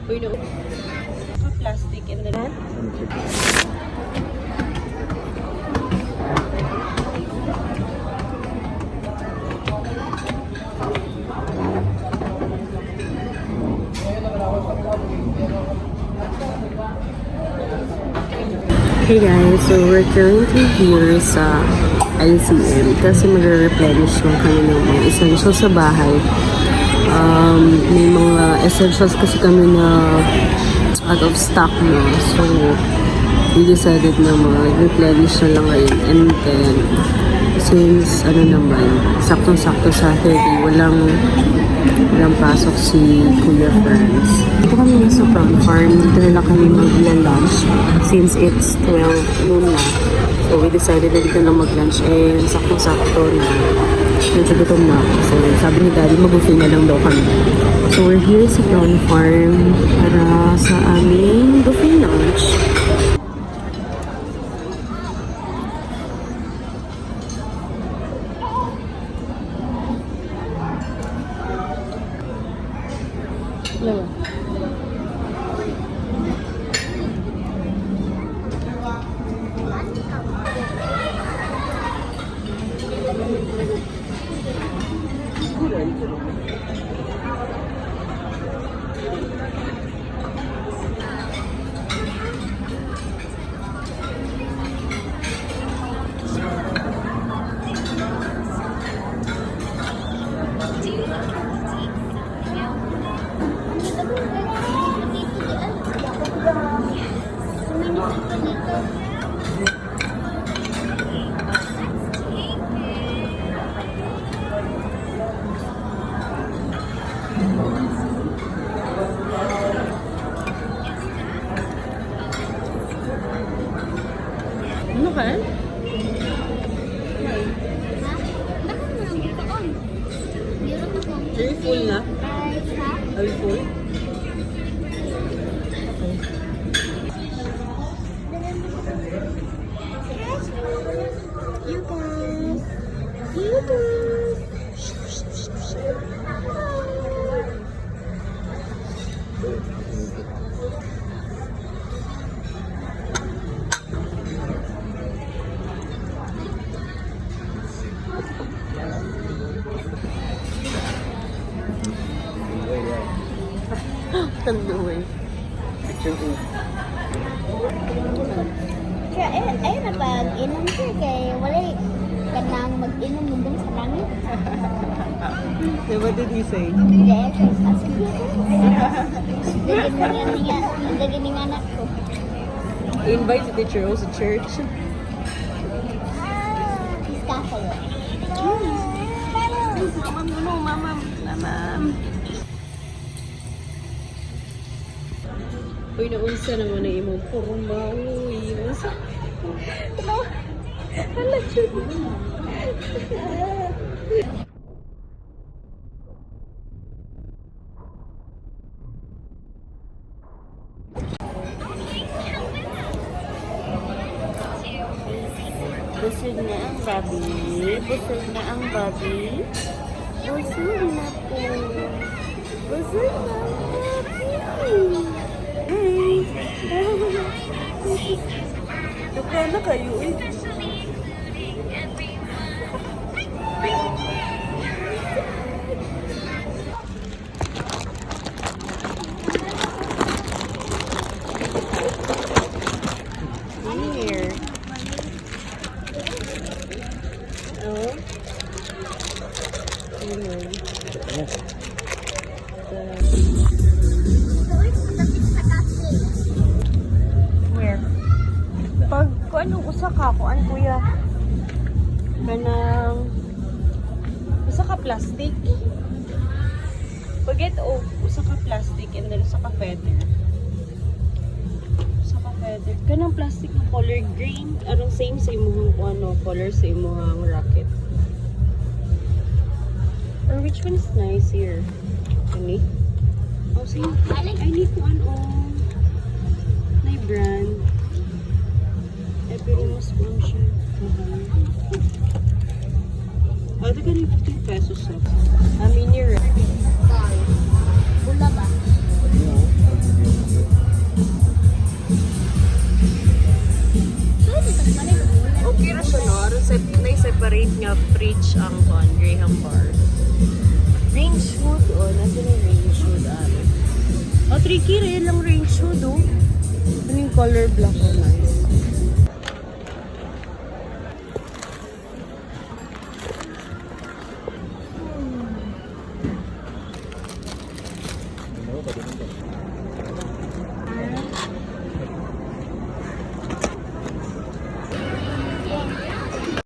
Uy, no. Plastic and then... Hey guys, so we're currently here sa ICM kasi magre-replenish lang kami ng mga essentials sa bahay. May mga essentials kasi kami na out of stock na. So, we decided na mag-replenish na lang ngayon. And then, since, saktong-sakto sa 30, walang pasok si Kuya Friends. Dito kami nasa Prawn Farm. Dito na lang kami mag-lunch since it's 12 noon na. So, we decided na dito lang mag-lunch. And saktong-sakto na medyo gutom na ako. So, sabi ni Daddy, mag-buffet na lang daw kami. So, we're here sa Prawn Farm para sa aming buffet lunch. Hello. Ano ka? Are you full na? Are you full? You guys. You guys. Tanduin. Kaya ay napag-inom siya kay wala kanang mag-inom mundong sa langit. What did he say? The exercise. Lagi ni anak ko. He invited the Teacher Rose to church. He's Catholic. Mama. Uy, naunsa naman na imong kurma. Uy, naunsa. Hala, Busog na ang babi. Busog na ang babi. Busog na po. Busog na ang babi. Duka na kayo eh. Here. Oh. Where? Pag anong usa ka kuan kuya? Kanang usa ka plastic. Forget usa ka plastic and then usa ka feather. Usa ka feather. Kanang plastic na color green, anong same sa imong color sa imong rocket. Or which one is nice here? Ani? Oh, same. I need to my brand. Pero mas brown siya. Ito ka 15 pesos na. Mini red. Bula ba? naka-rate nga fridge ang Graham bar. Range hood, oh. Nasa na yung range hood, Oh, 3K rin lang range hood, oh. Ano yung color black, oh, nice.